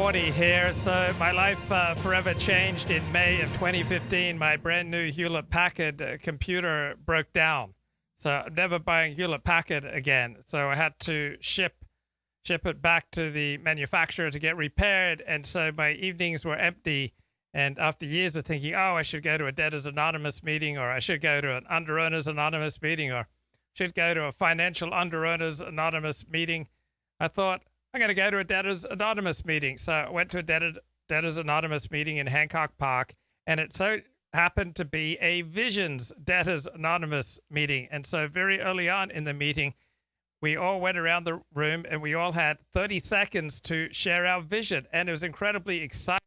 40 here. So my life forever changed in May of 2015. My brand new Hewlett-Packard computer broke down. So I'm never buying Hewlett-Packard again. So I had to ship it back to the manufacturer to get repaired. And so my evenings were empty. And after years of thinking, oh, I should go to a Debtors Anonymous meeting, or I should go to an Underowners Anonymous meeting, or should go to a Financial Underowners Anonymous meeting, I thought, I'm going to go to a Debtors Anonymous meeting. So I went to a Debtors Anonymous meeting in Hancock Park, and it so happened to be a Visions Debtors Anonymous meeting. And so very early on in the meeting, we all went around the room and we all had 30 seconds to share our vision. And it was incredibly exciting.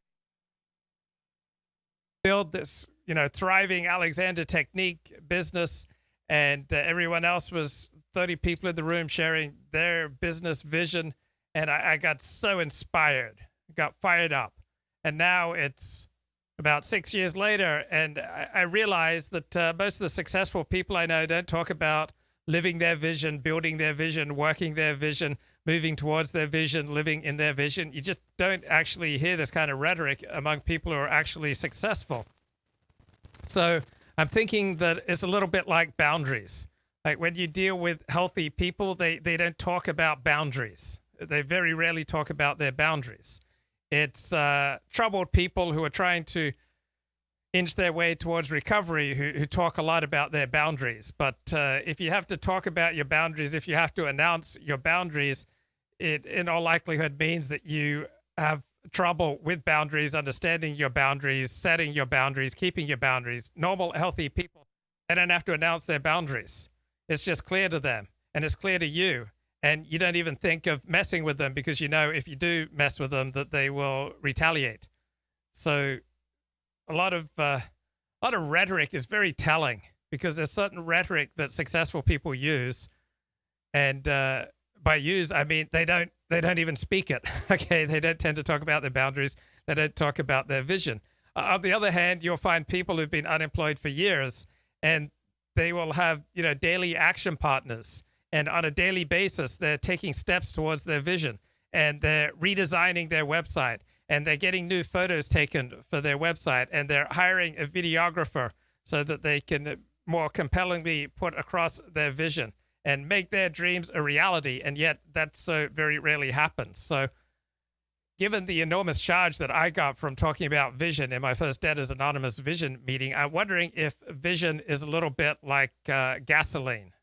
Build this, thriving Alexander Technique business, and everyone else was 30 people in the room sharing their business vision. And I got so inspired, got fired up. And now it's about 6 years later, and I realized that most of the successful people I know don't talk about living their vision, building their vision, working their vision, moving towards their vision, living in their vision. You just don't actually hear this kind of rhetoric among people who are actually successful. So I'm thinking that it's a little bit like boundaries. Like when you deal with healthy people, they don't talk about boundaries. They very rarely talk about their boundaries. It's troubled people who are trying to inch their way towards recovery who talk a lot about their boundaries. But if you have to talk about your boundaries, if you have to announce your boundaries, it in all likelihood means that you have trouble with boundaries, understanding your boundaries, setting your boundaries, keeping your boundaries. Normal, healthy people, they don't have to announce their boundaries. It's just clear to them, and it's clear to you. And you don't even think of messing with them because you know if you do mess with them that they will retaliate. So a lot of rhetoric is very telling, because there's certain rhetoric that successful people use, and by use I mean they don't even speak it. Okay, they don't tend to talk about their boundaries. They don't talk about their vision. On the other hand, you'll find people who've been unemployed for years, and they will have daily action partners. And on a daily basis, they're taking steps towards their vision, and they're redesigning their website, and they're getting new photos taken for their website, and they're hiring a videographer so that they can more compellingly put across their vision and make their dreams a reality. And yet that so very rarely happens. So given the enormous charge that I got from talking about vision in my first Debtors Anonymous vision meeting, I'm wondering if vision is a little bit like gasoline.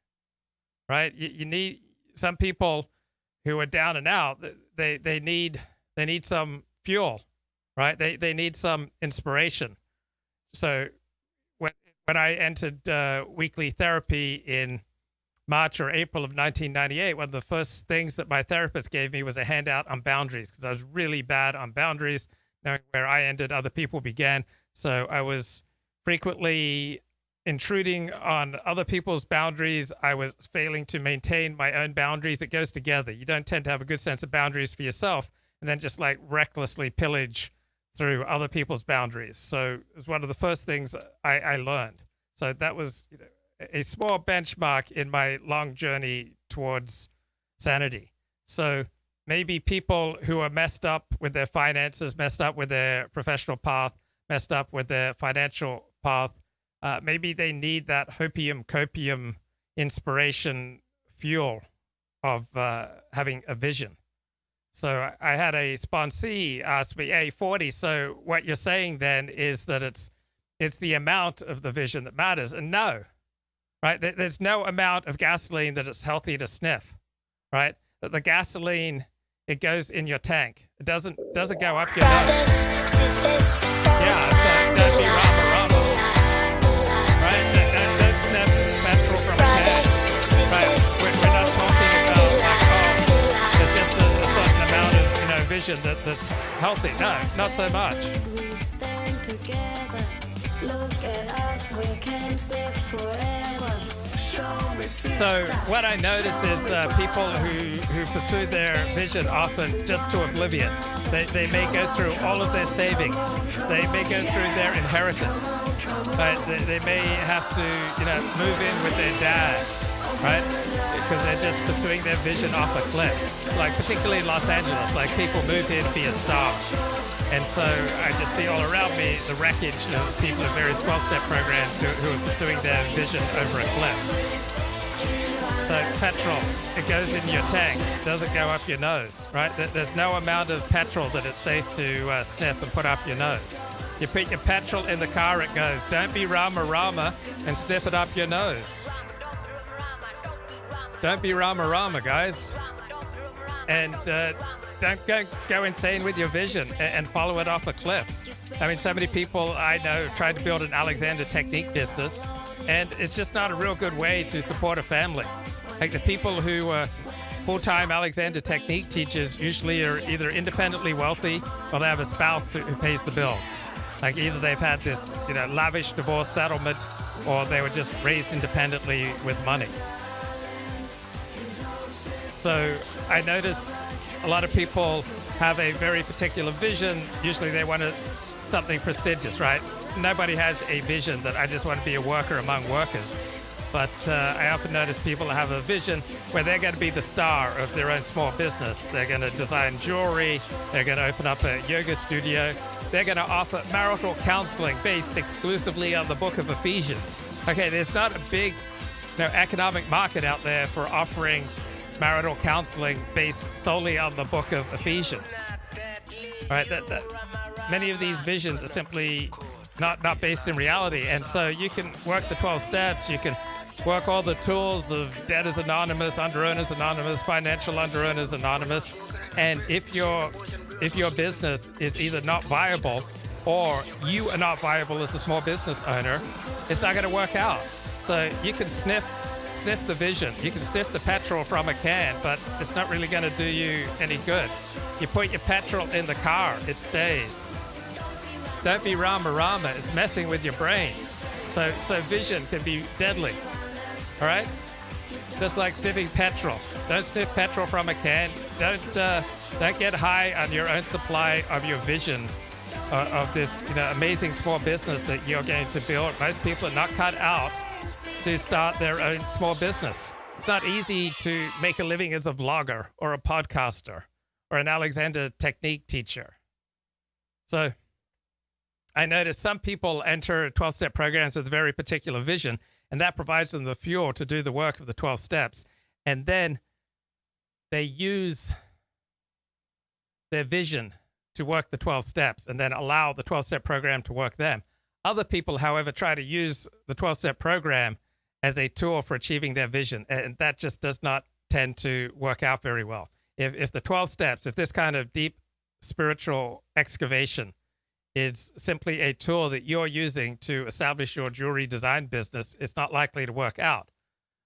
Right? You need some people who are down and out. They need some fuel, right? They need some inspiration. So when I entered weekly therapy in March or April of 1998, one of the first things that my therapist gave me was a handout on boundaries, because I was really bad on boundaries. Knowing where I ended, other people began. So I was frequently intruding on other people's boundaries. I was failing to maintain my own boundaries. It goes together. You don't tend to have a good sense of boundaries for yourself and then just like recklessly pillage through other people's boundaries. So it was one of the first things I learned. So that was a small benchmark in my long journey towards sanity. So maybe people who are messed up with their finances, messed up with their professional path, messed up with their financial path, maybe they need that copium inspiration fuel of having a vision. So I had a sponsee ask me, hey, 40, so what you're saying then is that it's the amount of the vision that matters. And no, right? There's no amount of gasoline that it's healthy to sniff, right? That the gasoline, it goes in your tank. It doesn't go up your nose. Yeah, so don't be rama. Right? Don't sniff petrol from a can. Right? We're not talking about like, there's just a certain amount of vision that's healthy. No, not so much. We stand together. Look at us, we can sniff forever. So what I notice is people who pursue their vision often just to oblivion. They may go through all of their savings. They may go through their inheritance. Right? They may have to, move in with their dad, right? Because they're just pursuing their vision off a cliff. Like particularly in Los Angeles, like people move here to be a star. And so I just see all around me the wreckage of people in various 12-step programs who are pursuing their vision over a cliff. So petrol, it goes in your tank, it doesn't go up your nose, right? There's no amount of petrol that it's safe to sniff and put up your nose. You put your petrol in the car, it goes. Don't be Rama and sniff it up your nose. Don't be Rama, guys. And don't go insane with your vision and follow it off a cliff. I mean, so many people I know tried to build an Alexander Technique business, and it's just not a real good way to support a family. Like the people who are full-time Alexander Technique teachers usually are either independently wealthy or they have a spouse who pays the bills. Like either they've had this, lavish divorce settlement, or they were just raised independently with money. So I notice a lot of people have a very particular vision. Usually they want something prestigious, right? Nobody has a vision that I just want to be a worker among workers. But I often notice people have a vision where they're going to be the star of their own small business. They're going to design jewelry. They're going to open up a yoga studio. They're going to offer marital counseling based exclusively on the book of Ephesians. Okay, there's not a big economic market out there for offering marital counseling based solely on the book of Ephesians. All right, many of these visions are simply not based in reality. And so you can work the 12 steps, you can work all the tools of Debtors Anonymous, Under Owners Anonymous, Financial Under Owners Anonymous, and if your business is either not viable or you are not viable as a small business owner, it's not going to work out. So you can sniff the vision, you can sniff the petrol from a can, but it's not really going to do you any good. You put your petrol in the car, it stays. Don't be Rama, it's messing with your brains. So vision can be deadly, all right? Just like sniffing petrol. Don't sniff petrol from a can. Don't get high on your own supply of your vision of this amazing small business that you're going to build. Most people are not cut out to start their own small business. It's not easy to make a living as a vlogger or a podcaster or an Alexander Technique teacher. So I notice some people enter 12-step programs with a very particular vision, and that provides them the fuel to do the work of the 12 steps. And then they use their vision to work the 12 steps and then allow the 12-step program to work them. Other people, however, try to use the 12-step program as a tool for achieving their vision, and that just does not tend to work out very well. If the 12 steps, if this kind of deep spiritual excavation is simply a tool that you're using to establish your jewelry design business, it's not likely to work out.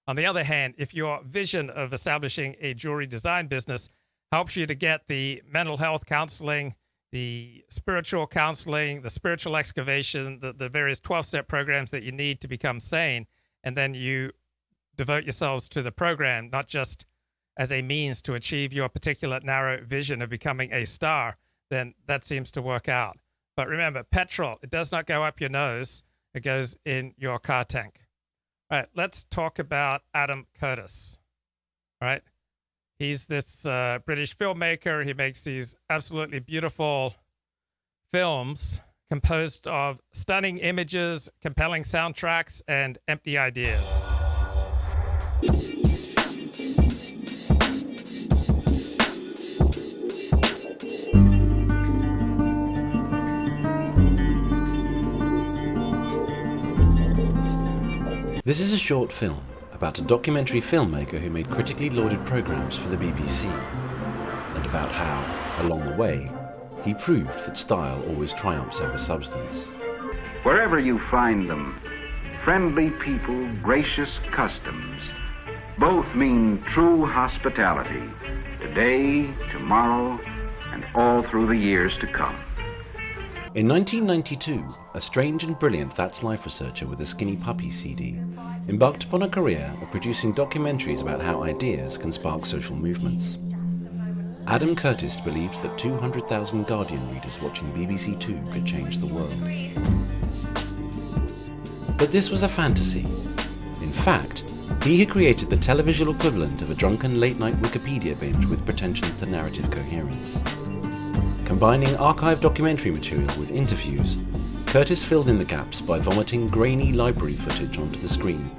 On the other hand, if your vision of establishing a jewelry design business helps you to get the mental health counseling, the spiritual counseling, the spiritual excavation, the various 12-step programs that you need to become sane, and then you devote yourselves to the program, not just as a means to achieve your particular narrow vision of becoming a star, then that seems to work out. But remember, petrol, it does not go up your nose. It goes in your car tank. All right, let's talk about Adam Curtis. All right, he's this British filmmaker. He makes these absolutely beautiful films composed of stunning images, compelling soundtracks, and empty ideas. This is a short film about a documentary filmmaker who made critically lauded programs for the BBC, and about how, along the way, he proved that style always triumphs over substance. Wherever you find them, friendly people, gracious customs, both mean true hospitality, today, tomorrow, and all through the years to come. In 1992, a strange and brilliant That's Life researcher with a Skinny Puppy CD embarked upon a career of producing documentaries about how ideas can spark social movements. Adam Curtis believed that 200,000 Guardian readers watching BBC Two could change the world. But this was a fantasy. In fact, he had created the televisual equivalent of a drunken late-night Wikipedia binge with pretensions to narrative coherence. Combining archived documentary material with interviews, Curtis filled in the gaps by vomiting grainy library footage onto the screen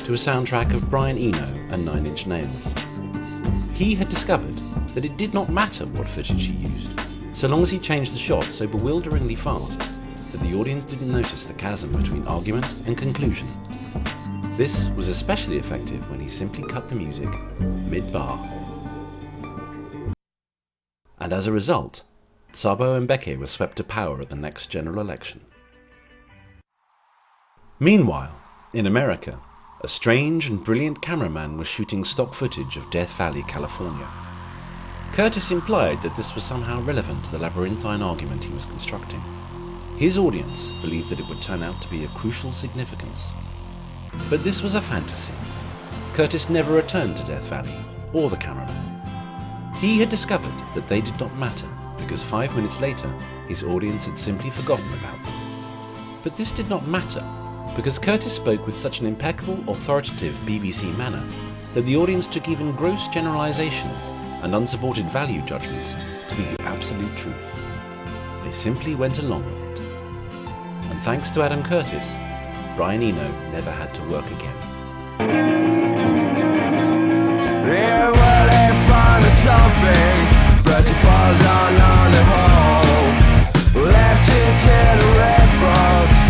to a soundtrack of Brian Eno and Nine Inch Nails. He had discovered that it did not matter what footage he used, so long as he changed the shot so bewilderingly fast that the audience didn't notice the chasm between argument and conclusion. This was especially effective when he simply cut the music mid-bar. And as a result, Thabo Mbeki was swept to power at the next general election. Meanwhile, in America, a strange and brilliant cameraman was shooting stock footage of Death Valley, California. Curtis implied that this was somehow relevant to the labyrinthine argument he was constructing. His audience believed that it would turn out to be of crucial significance. But this was a fantasy. Curtis never returned to Death Valley, or the cameraman. He had discovered that they did not matter, because 5 minutes later, his audience had simply forgotten about them. But this did not matter, because Curtis spoke with such an impeccable, authoritative BBC manner that the audience took even gross generalizations and unsupported value judgments to be the absolute truth. They simply went along with it. And thanks to Adam Curtis, Brian Eno never had to work again. Yeah, well, they found something, but you fall down on the hole, left you to the rest.